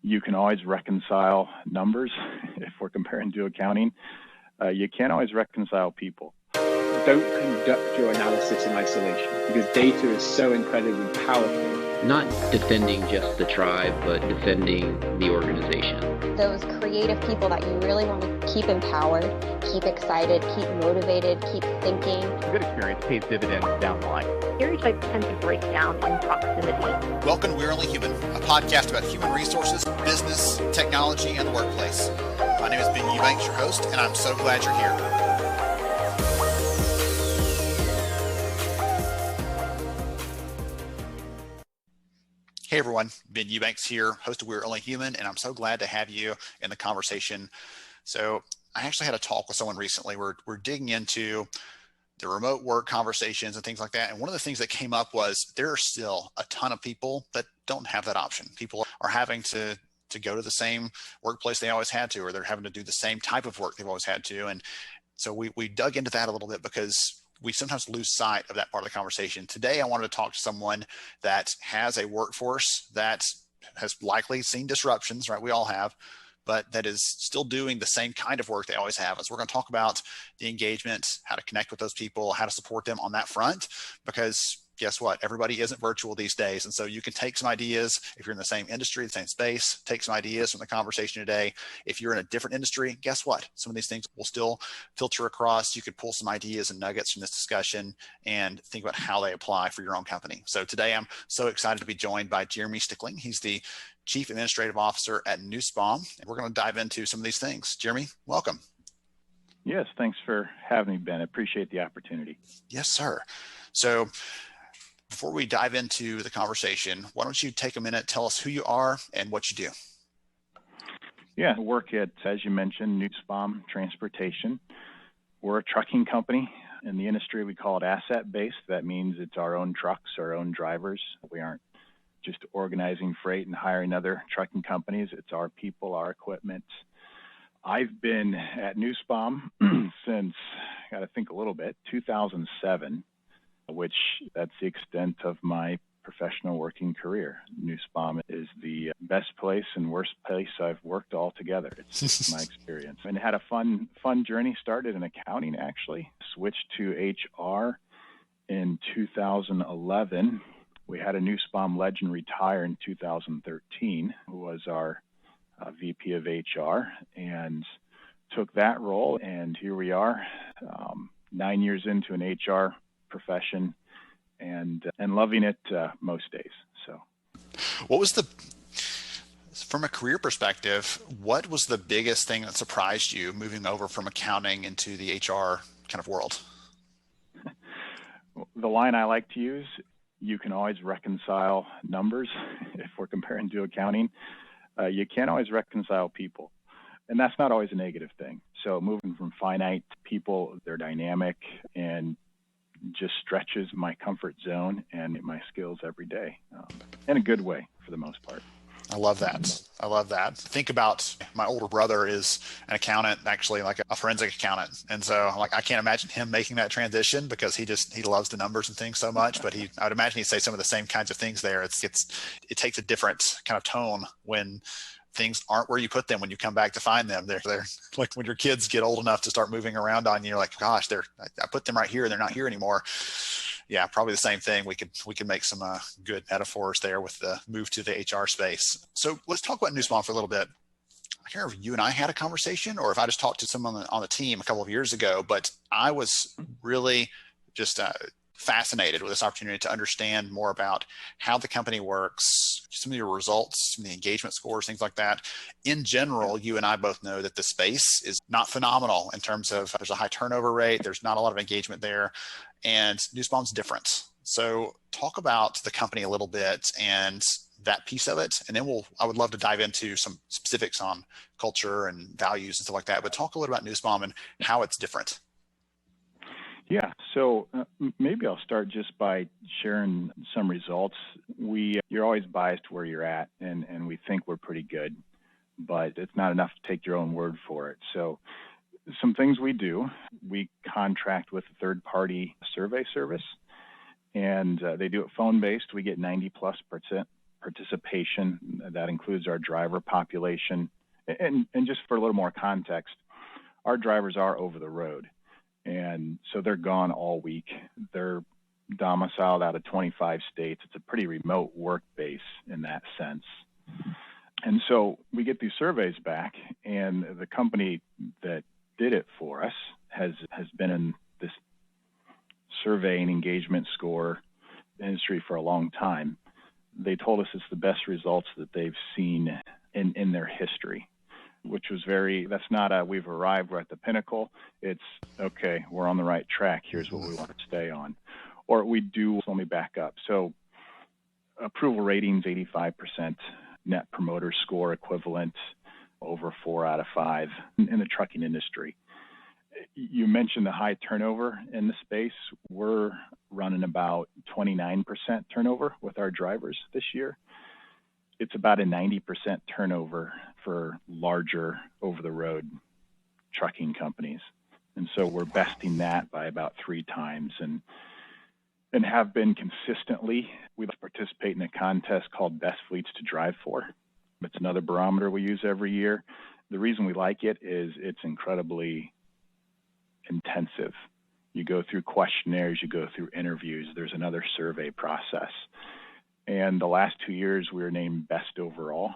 You can always reconcile numbers if we're comparing to accounting. You can't always reconcile people. Don't conduct your analysis in isolation because data is so incredibly powerful. Not defending just the tribe, but defending the organization. Those creative people that you really want to keep empowered, keep excited, keep motivated, keep thinking. A good experience pays dividends down the line. Stereotypes tend to break down in proximity. Welcome to We're Only Human, a podcast about human resources, business, technology, and the workplace. My name is Ben Eubanks, your host, and I'm so glad you're here. Hey everyone, Ben Eubanks here, host of We're Only Human, and I'm so glad to have you in the conversation. So I actually had a talk with someone recently. We're digging into the remote work conversations and things like that. And one of the things that came up was there are still a ton of people that don't have that option. People are having to go to the same workplace they always had to, or they're having to do the same type of work they've always had to. And so we dug into that a little bit because we sometimes lose sight of that part of the conversation. Today, I wanted to talk to someone that has a workforce that has likely seen disruptions, right? We all have, but that is still doing the same kind of work they always have. And so we're going to talk about the engagement, how to connect with those people, how to support them on that front, because guess what? Everybody isn't virtual these days. And so you can take some ideas if you're in the same industry, the same space, take some ideas from the conversation today. If you're in a different industry, guess what? Some of these things will still filter across. You could pull some ideas and nuggets from this discussion and think about how they apply for your own company. So today I'm so excited to be joined by Jeremy Stickling. He's the Chief Administrative Officer at Nussbaum. And we're going to dive into some of these things. Jeremy, welcome. Yes, thanks for having me, Ben. I appreciate the opportunity. Yes, sir. So before we dive into the conversation, why don't you take a minute, tell us who you are and what you do? Yeah, I work at, as you mentioned, Nussbaum Transportation. We're a trucking company. In the industry, we call it asset-based. That means it's our own trucks, our own drivers. We aren't just organizing freight and hiring other trucking companies. It's our people, our equipment. I've been at Nussbaum since, got to think a little bit, 2007. Which that's the extent of my professional working career. Nussbaum is the best place and worst place I've worked altogether. It's my experience. And had a fun journey. Started in accounting, actually. Switched to HR in 2011. We had a Nussbaum legend retire in 2013, who was our VP of HR, and took that role. And here we are, 9 years into an HR profession and loving it most days. So what was from a career perspective, what was the biggest thing that surprised you moving over from accounting into the HR kind of world? The line I like to use, you can always reconcile numbers if we're comparing to accounting. You can't always reconcile people. And that's not always a negative thing. So moving from finite people, they're dynamic and just stretches my comfort zone and my skills every day in a good way for the most part. I love that. Think about my older brother is an accountant, actually like a forensic accountant. And so I can't imagine him making that transition because he loves the numbers and things so much, but I would imagine he'd say some of the same kinds of things there. It takes a different kind of tone when things aren't where you put them when you come back to find them. They're like when your kids get old enough to start moving around on you, you're like, gosh, I put them right here and they're not here anymore. Yeah, probably the same thing. We could make some good metaphors there with the move to the HR space. So let's talk about Nussbaum for a little bit. I can't remember if you and I had a conversation or if I just talked to someone on the team a couple of years ago, but I was really just fascinated with this opportunity to understand more about how the company works, some of your results, some of the engagement scores, things like that. In general, you and I both know that the space is not phenomenal in terms of there's a high turnover rate, there's not a lot of engagement there, and Nussbaum's different. So talk about the company a little bit and that piece of it, and then I would love to dive into some specifics on culture and values and stuff like that, but talk a little about Nussbaum and how it's different. Yeah, so maybe I'll start just by sharing some results. You're always biased where you're at, and we think we're pretty good, but it's not enough to take your own word for it. So some things we do, we contract with a third-party survey service, and they do it phone-based. We get 90+% participation. That includes our driver population. And just for a little more context, our drivers are over the road. And so they're gone all week. They're domiciled out of 25 states. It's a pretty remote work base in that sense. And so we get these surveys back, and the company that did it for us has been in this survey and engagement score industry for a long time. They told us it's the best results that they've seen in their history, which was that's not we've arrived, we're at the pinnacle. It's, okay, we're on the right track. Here's what we want to stay on. Or we do, let me back up. So approval ratings, 85%, net promoter score equivalent, over 4 out of 5 in the trucking industry. You mentioned the high turnover in the space. We're running about 29% turnover with our drivers this year. It's about a 90% turnover for larger over-the-road trucking companies. And so we're besting that by about 3 times and have been consistently. We participate in a contest called Best Fleets to Drive For. It's another barometer we use every year. The reason we like it is it's incredibly intensive. You go through questionnaires, you go through interviews, there's another survey process. And the last 2 years, we were named best overall.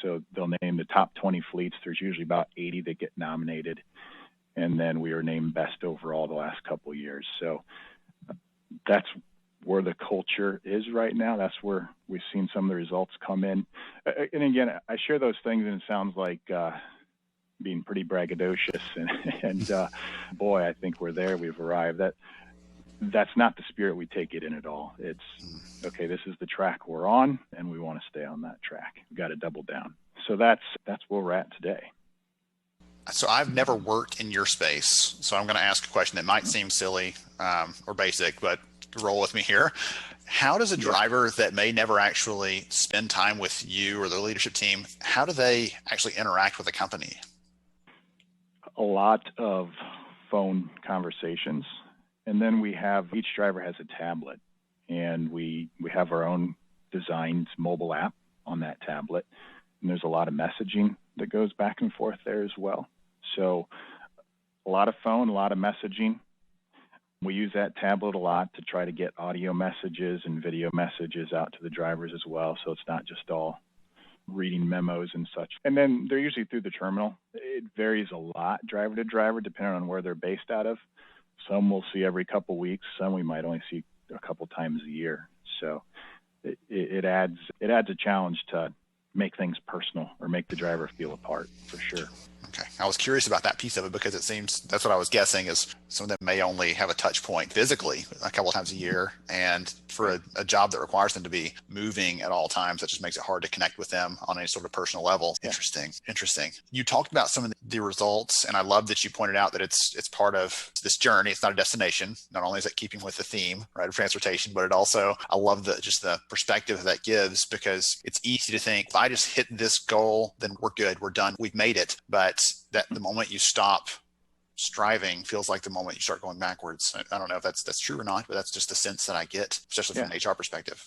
So they'll name the top 20 fleets. There's usually about 80 that get nominated. And then we were named best overall the last couple of years. So that's where the culture is right now. That's where we've seen some of the results come in. And again, I share those things, and it sounds like being pretty braggadocious. And boy, I think we're there. We've arrived. That's not the spirit we take it in at all. It's, okay, this is the track we're on, and we want to stay on that track. We've got to double down. So that's where we're at today. So I've never worked in your space, so I'm going to ask a question that might seem silly or basic, but roll with me here. How does a driver that may never actually spend time with you or the leadership team, how do they actually interact with the company? A lot of phone conversations. And then each driver has a tablet, and we have our own designed mobile app on that tablet. And there's a lot of messaging that goes back and forth there as well. So a lot of phone, a lot of messaging. We use that tablet a lot to try to get audio messages and video messages out to the drivers as well. So it's not just all reading memos and such. And then they're usually through the terminal. It varies a lot driver to driver, depending on where they're based out of. Some we'll see every couple weeks. Some we might only see a couple times a year. So it adds a challenge to make things personal or make the driver feel a part, for sure. Okay. I was curious about that piece of it because it seems that's what I was guessing is some of them may only have a touch point physically a couple of times a year. And for a job that requires them to be moving at all times, that just makes it hard to connect with them on any sort of personal level. Yeah. Interesting. You talked about some of the results, and I love that you pointed out that it's part of this journey. It's not a destination. Not only is it keeping with the theme, right, of transportation, but it also, I love the perspective that gives, because it's easy to think if I just hit this goal, then we're good, we're done, we've made it. But that the moment you stop striving feels like the moment you start going backwards. I don't know if that's true or not, but that's just the sense that I get, especially from an HR perspective.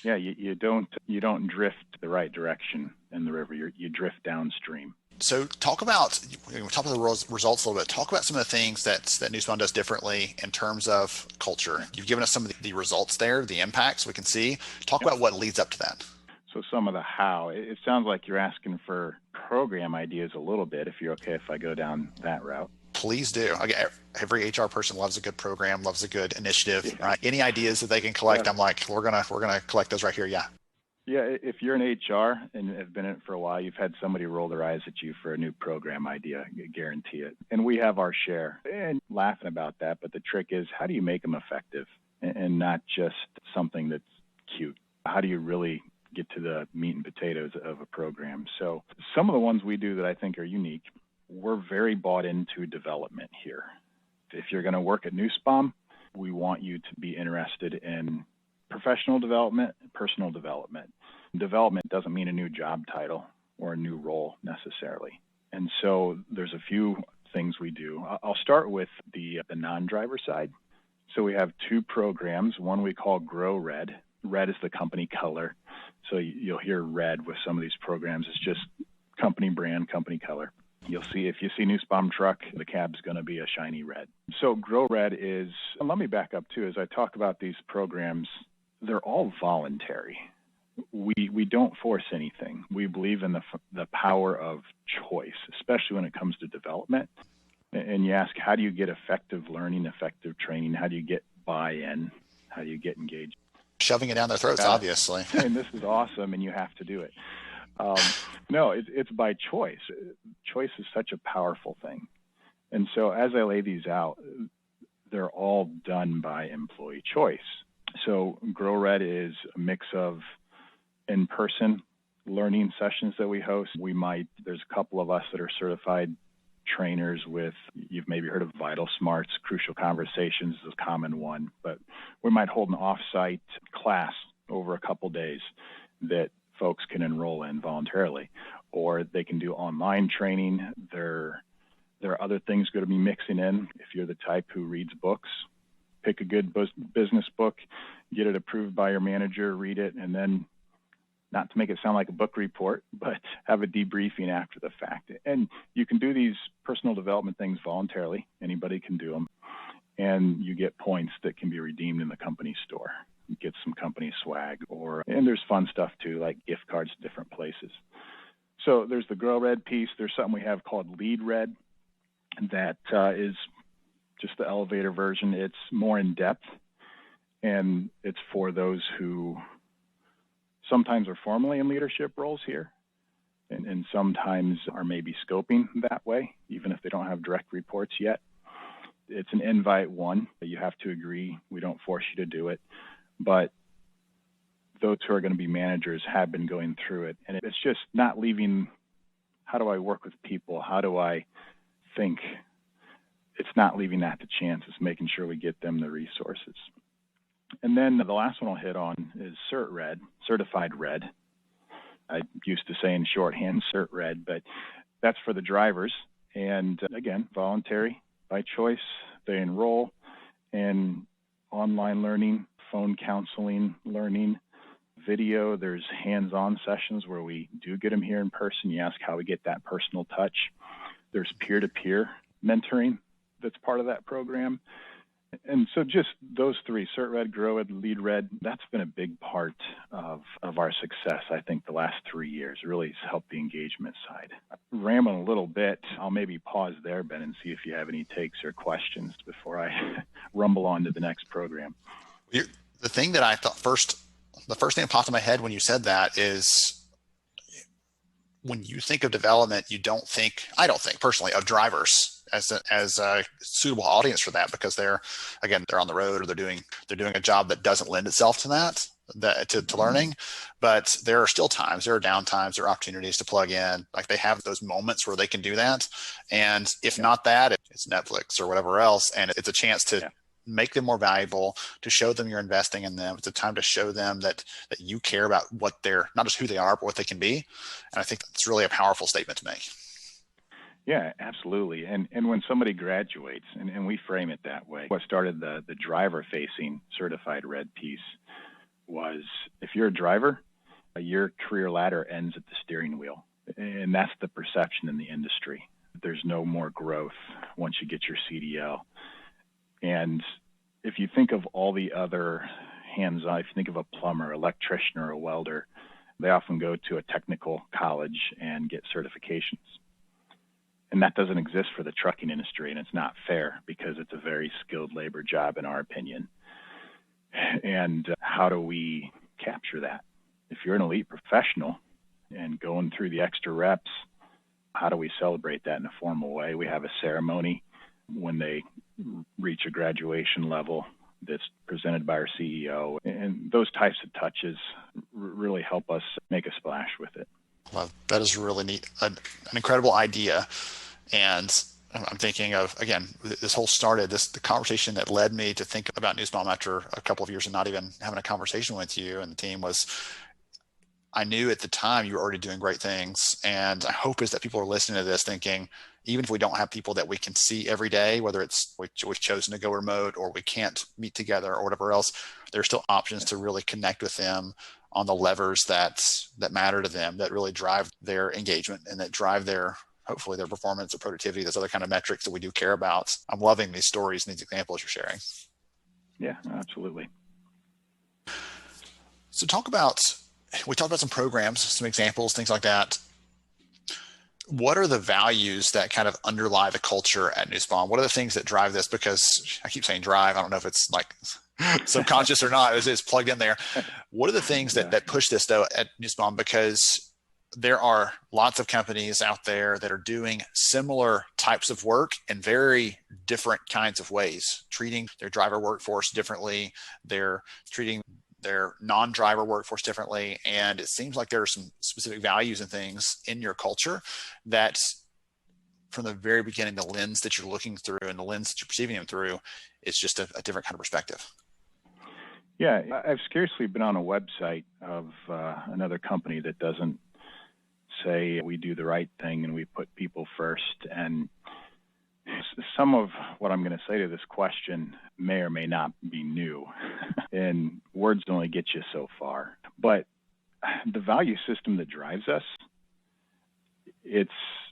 Yeah, you don't drift the right direction in the river. You drift downstream. So talk about the results a little bit. Talk about some of the things that Nussbaum does differently in terms of culture. You've given us some of the results there, the impacts we can see. Talk about what leads up to that. So some of the how. It sounds like you're asking for program ideas a little bit, if you're okay if I go down that route. Please do. Every HR person loves a good program, loves a good initiative, right? Any ideas that they can collect, I'm like, we're gonna collect those right here. Yeah. Yeah, if you're in HR and have been in it for a while, you've had somebody roll their eyes at you for a new program idea, I guarantee it. And we have our share and laughing about that. But the trick is, how do you make them effective and not just something that's cute? How do you really get to the meat and potatoes of a program? So some of the ones we do that I think are unique, we're very bought into development here. If you're going to work at Nussbaum, we want you to be interested in professional development, personal development. Development doesn't mean a new job title or a new role necessarily. And so there's a few things we do. I'll start with the non-driver side. So we have 2 programs. One we call Grow Red. Red is the company color. So you'll hear red with some of these programs. It's just company brand, company color. You'll see, if you see Nussbaum truck, the cab's going to be a shiny red. So Grow Red is, and let me back up too, as I talk about these programs, they're all voluntary. We don't force anything. We believe in the power of choice, especially when it comes to development. And you ask, how do you get effective learning, effective training? How do you get buy-in? How do you get engaged? Shoving it down their throats, obviously. And this is awesome, and you have to do it. No, it's by choice. Choice is such a powerful thing. And so as I lay these out, they're all done by employee choice. So Grow Red is a mix of in-person learning sessions that we host. There's a couple of us that are certified trainers with, you've maybe heard of Vital Smarts, Crucial Conversations is a common one, but we might hold an off-site class over a couple days that folks can enroll in voluntarily, or they can do online training. There are other things going to be mixing in. If you're the type who reads books, pick a good business book, get it approved by your manager, read it, and then, not to make it sound like a book report, but have a debriefing after the fact. And you can do these personal development things voluntarily. Anybody can do them. And you get points that can be redeemed in the company store. You get some company swag, and there's fun stuff too, like gift cards to different places. So there's the Grow Red piece. There's something we have called Lead Red that is just the elevator version. It's more in depth, and it's for those who sometimes are formally in leadership roles here, and sometimes are maybe scoping that way, even if they don't have direct reports yet. It's an invite one. You have to agree. We don't force you to do it. But those who are going to be managers have been going through it. And it's just not leaving, how do I work with people? How do I think? It's not leaving that to chance. It's making sure we get them the resources. And then the last one I'll hit on is Cert Red, Certified Red. I used to say in shorthand Cert Red, but that's for the drivers. And again, voluntary, by choice. They enroll in online learning, phone counseling learning, video. There's hands-on sessions where we do get them here in person. You ask how we get that personal touch. There's peer-to-peer mentoring that's part of that program. And so just those three, Cert Red, Grow Red, Lead Red, that's been a big part of our success, I think, the last 3 years. Really has helped the engagement side. I'm rambling a little bit. I'll maybe pause there, Ben, and see if you have any takes or questions before I rumble on to the next program. The thing that I thought the first thing that popped in my head when you said that is, when you think of development, I don't think personally of drivers as a suitable audience for that, because they're on the road, or they're doing a job that doesn't lend itself to to learning. But there are still times, there are downtimes, there are opportunities to plug in. Like, they have those moments where they can do that. And if not that, it's Netflix or whatever else. And it's a chance to make them more valuable, to show them you're investing in them. It's a time to show them that you care about what they're, not just who they are, but what they can be. And I think that's really a powerful statement to make. Yeah, absolutely. And when somebody graduates, and we frame it that way, what started the driver-facing Certified Red piece was, if you're a driver, your career ladder ends at the steering wheel. And that's the perception in the industry. There's no more growth once you get your CDL. And if you think of all the other hands-on, if you think of a plumber, electrician, or a welder, they often go to a technical college and get certifications. And that doesn't exist for the trucking industry, and it's not fair, because it's a very skilled labor job in our opinion. And how do we capture that? If you're an elite professional and going through the extra reps, how do we celebrate that in a formal way? We have a ceremony when they reach a graduation level that's presented by our CEO. And those types of touches really help us make a splash with it. Well, that is really neat. An incredible idea. And I'm thinking of, again, this whole started, the conversation that led me to think about Nussbaum after a couple of years of not even having a conversation with you and the team was, I knew at the time you were already doing great things. And I hope is that people are listening to this thinking, even if we don't have people that we can see every day, whether it's we've chosen to go remote or we can't meet together or whatever else, there are still options to really connect with them on the levers that matter to them, that really drive their engagement and that drive hopefully their performance or productivity, those other kind of metrics that we do care about. I'm loving these stories and these examples you're sharing. Yeah, absolutely. So we talked about some programs, some examples, things like that. What are the values that kind of underlie the culture at Nussbaum? What are the things that drive this? Because I keep saying drive. I don't know if it's like subconscious or not. It's plugged in there. What are the things that push this though at Nussbaum? Because there are lots of companies out there that are doing similar types of work in very different kinds of ways, treating their driver workforce differently. They're treating their non-driver workforce differently. And it seems like there are some specific values and things in your culture that from the very beginning, the lens that you're looking through and the lens that you're perceiving them through is just a different kind of perspective. Yeah, I've scarcely been on a website of another company that doesn't say we do the right thing and we put people first. And some of what I'm going to say to this question may or may not be new, and words only get you so far. But the value system that drives us,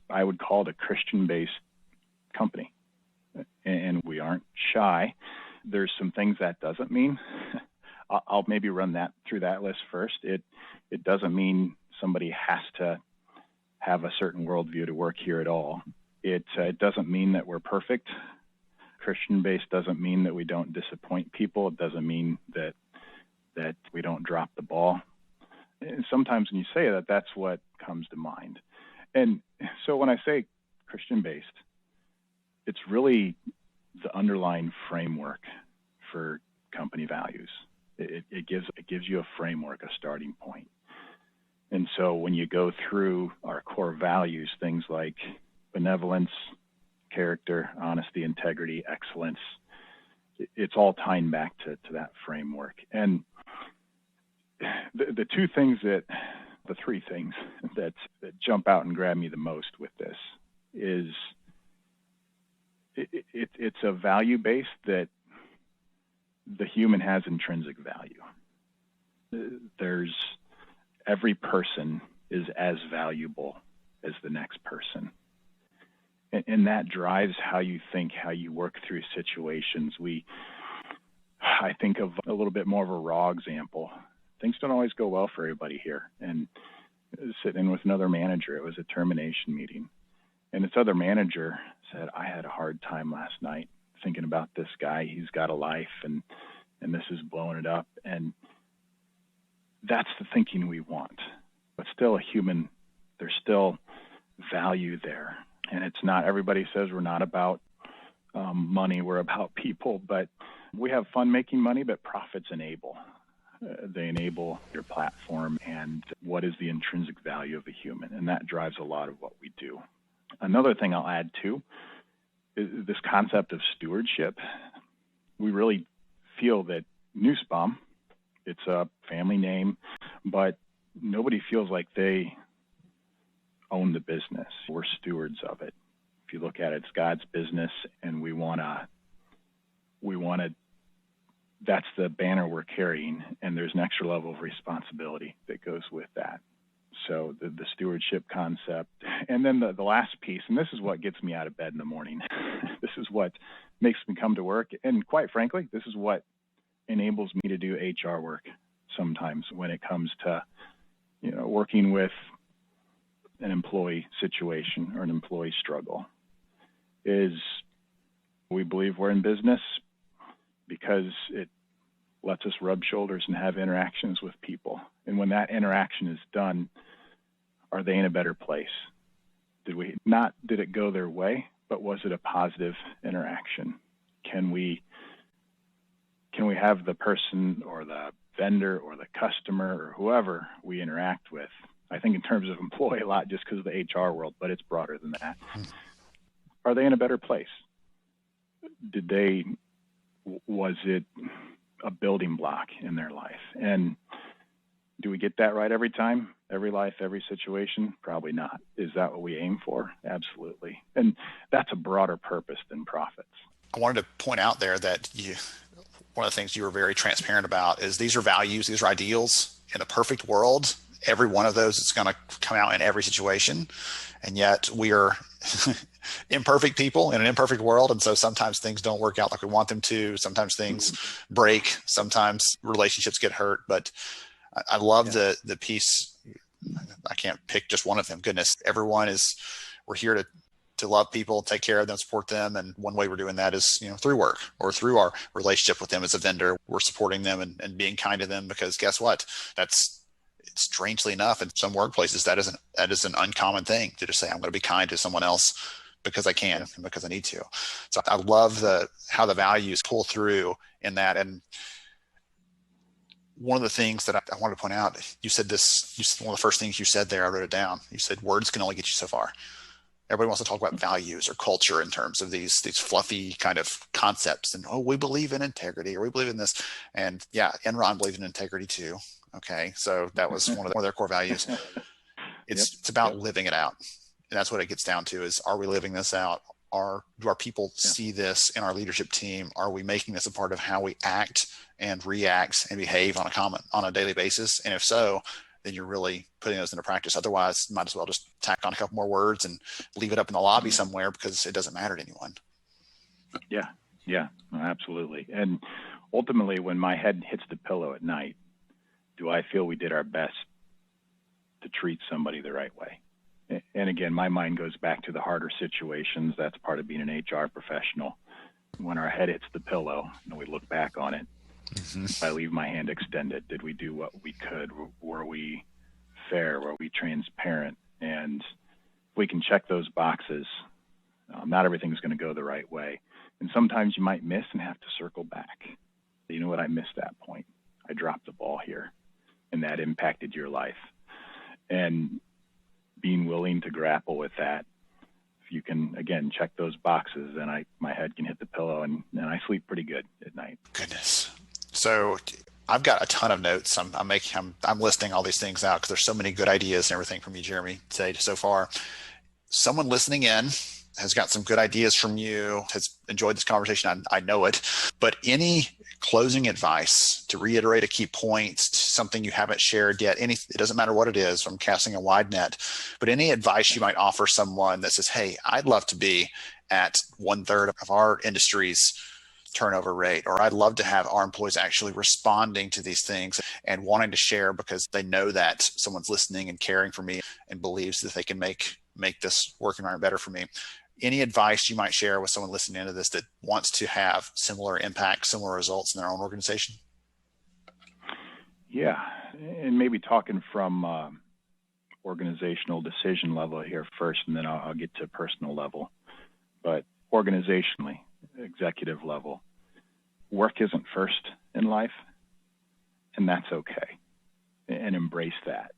I would call it a Christian-based company, and we aren't shy. There's some things that doesn't mean. I'll maybe run through that list first. It doesn't mean somebody has to have a certain worldview to work here at all. It doesn't mean that we're perfect. Christian-based doesn't mean that we don't disappoint people. It doesn't mean that we don't drop the ball. And sometimes when you say that, that's what comes to mind. And so when I say Christian-based, it's really the underlying framework for company values. It gives you a framework, a starting point. And so when you go through our core values, things like benevolence, character, honesty, integrity, excellence, it's all tying back to that framework. And the three things that jump out and grab me the most with this is it's a value base that the human has intrinsic value. Every person is as valuable as the next person. And that drives how you think, how you work through situations. I think of a little bit more of a raw example. Things don't always go well for everybody here. And sitting in with another manager, it was a termination meeting. And this other manager said, I had a hard time last night thinking about this guy. He's got a life and this is blowing it up. And that's the thinking we want. But still a human, there's still value there. And it's not, everybody says we're not about money, we're about people, but we have fun making money, but profits enable. They enable your platform and what is the intrinsic value of a human. And that drives a lot of what we do. Another thing I'll add too is this concept of stewardship. We really feel that Nussbaum, it's a family name, but nobody feels like they own the business. We're stewards of it. If you look at it, it's God's business, and we want to, that's the banner we're carrying, and there's an extra level of responsibility that goes with that. So the stewardship concept. And then the last piece, and this is what gets me out of bed in the morning. This is what makes me come to work. And quite frankly, this is what enables me to do HR work sometimes when it comes to, working with an employee situation or an employee struggle, is we believe we're in business because it lets us rub shoulders and have interactions with people. And when that interaction is done, are they in a better place? Did it go their way, but was it a positive interaction? Can we have the person or the vendor or the customer or whoever we interact with, I think in terms of employee a lot just because of the HR world, but it's broader than that. Are they in a better place? Was it a building block in their life? And do we get that right every time, every life, every situation? Probably not. Is that what we aim for? Absolutely. And that's a broader purpose than profits. I wanted to point out there that one of the things you were very transparent about is these are values, these are ideals, in a perfect world, every one of those is going to come out in every situation. And yet we are imperfect people in an imperfect world. And so sometimes things don't work out like we want them to. Sometimes things break. Sometimes relationships get hurt. But I love the piece. I can't pick just one of them. Goodness, we're here to love people, take care of them, support them. And one way we're doing that is, through work or through our relationship with them as a vendor. We're supporting them and being kind to them, because guess what? Strangely enough, in some workplaces, that is an uncommon thing to just say, I'm going to be kind to someone else because I can and because I need to. So I love how the values pull through in that. And one of the things that I wanted to point out, you said one of the first things you said there, I wrote it down. You said words can only get you so far. Everybody wants to talk about values or culture in terms of these fluffy kind of concepts. And, we believe in integrity, or we believe in this. And yeah, Enron believed in integrity too. Okay. So that was one of their core values. It's about living it out. And that's what it gets down to is, are we living this out? Do our people see this in our leadership team? Are we making this a part of how we act and react and behave on a daily basis? And if so, then you're really putting those into practice. Otherwise, you might as well just tack on a couple more words and leave it up in the lobby somewhere, because it doesn't matter to anyone. Yeah, absolutely. And ultimately, when my head hits the pillow at night, do I feel we did our best to treat somebody the right way? And again, my mind goes back to the harder situations. That's part of being an HR professional. When our head hits the pillow and we look back on it, if I leave my hand extended, did we do what we could? Were we fair? Were we transparent? And if we can check those boxes, not everything's going to go the right way. And sometimes you might miss and have to circle back. You know what? I missed that point. I dropped the ball here, and that impacted your life. And being willing to grapple with that, if you can, again, check those boxes, then my head can hit the pillow, and I sleep pretty good at night. Goodness. So I've got a ton of notes. I'm listing all these things out because there's so many good ideas and everything from you, Jeremy, today so far. Someone listening in has got some good ideas from you, has enjoyed this conversation. I know it, but any closing advice to reiterate a key point, something you haven't shared yet, it doesn't matter what it is, I'm casting a wide net, but any advice you might offer someone that says, hey, I'd love to be at 1/3 of our industry's turnover rate, or I'd love to have our employees actually responding to these things and wanting to share because they know that someone's listening and caring for me and believes that they can make this work environment better for me. Any advice you might share with someone listening to this that wants to have similar impact, similar results in their own organization? Yeah, and maybe talking from organizational decision level here first, and then I'll get to personal level. But organizationally, executive level, work isn't first in life, and that's okay, and embrace that.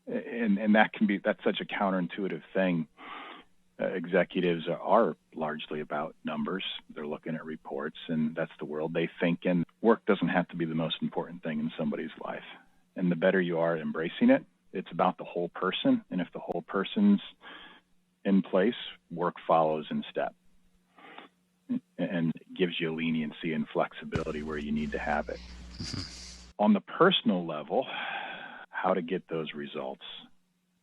And that's such a counterintuitive thing. Executives are largely about numbers. They're looking at reports, and that's the world they think in. Work doesn't have to be the most important thing in somebody's life. And the better you are at embracing it, it's about the whole person. And if the whole person's in place, work follows in step and gives you leniency and flexibility where you need to have it. On the personal level, how to get those results.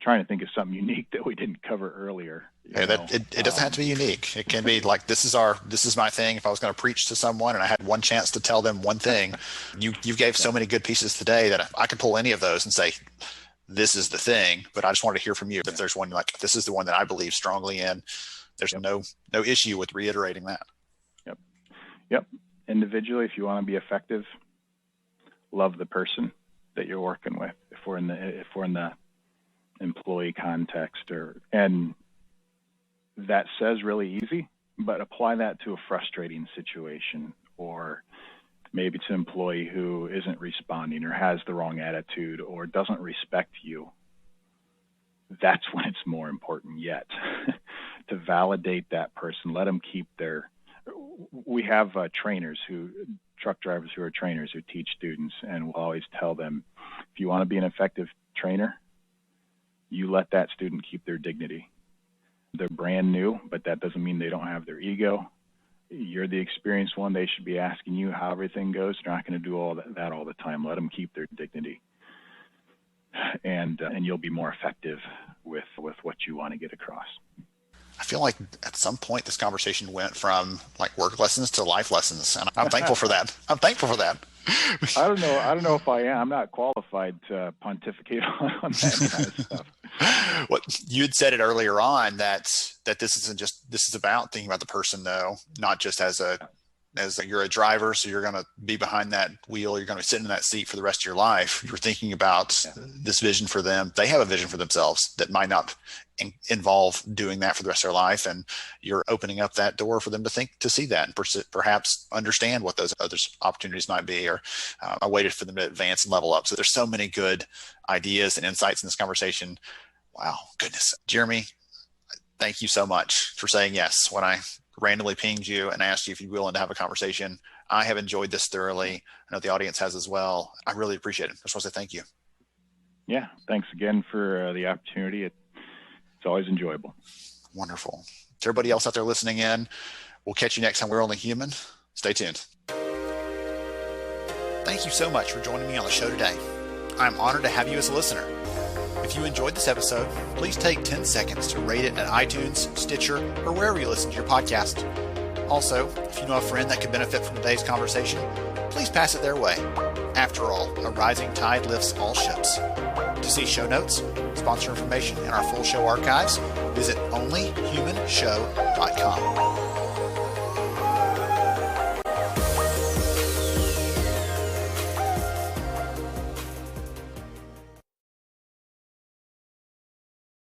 Trying to think of something unique that we didn't cover earlier. It doesn't have to be unique. It can be like, this is my thing. If I was going to preach to someone and I had one chance to tell them one thing, you gave so many good pieces today that I could pull any of those and say, this is the thing, but I just wanted to hear from you. If there's one like, this is the one that I believe strongly in, there's no issue with reiterating that. Yep. Individually, if you want to be effective, love the person that you're working with. If we're in the employee context, and that says really easy, but apply that to a frustrating situation, or maybe it's an employee who isn't responding or has the wrong attitude or doesn't respect you. That's when it's more important yet to validate that person. Let them keep we have truck drivers who are trainers who teach students, and we'll always tell them, if you want to be an effective trainer, you let that student keep their dignity. They're brand new, but that doesn't mean they don't have their ego. You're the experienced one. They should be asking you how everything goes. They're not going to do all that all the time. Let them keep their dignity. and you'll be more effective with what you want to get across. I feel like at some point this conversation went from like work lessons to life lessons, and I'm thankful for that. I'm thankful for that. I don't know if I am. I'm not qualified to pontificate on that kind of stuff. Well, you had said it earlier on that this is about thinking about the person, though, not just as you're a driver, so you're going to be behind that wheel, you're going to be sitting in that seat for the rest of your life. You're thinking about this vision for them. They have a vision for themselves that might not involve doing that for the rest of their life, and you're opening up that door for them to see that and perhaps understand what those other opportunities might be, or a way for them to advance and level up. So there's so many good ideas and insights in this conversation. Wow, goodness. Jeremy, thank you so much for saying yes when I randomly pinged you and asked you if you'd be willing to have a conversation. I have enjoyed this thoroughly. I know the audience has as well. I really appreciate it. I just want to say thank you. Yeah, thanks again for the opportunity. It's always enjoyable. Wonderful. To everybody else out there listening in, we'll catch you next time. We're Only Human. Stay tuned. Thank you so much for joining me on the show today. I'm honored to have you as a listener. If you enjoyed this episode, please take 10 seconds to rate it at iTunes, Stitcher, or wherever you listen to your podcast. Also, if you know a friend that could benefit from today's conversation, please pass it their way. After all, a rising tide lifts all ships. To see show notes, sponsor information, and our full show archives, visit onlyhumanshow.com.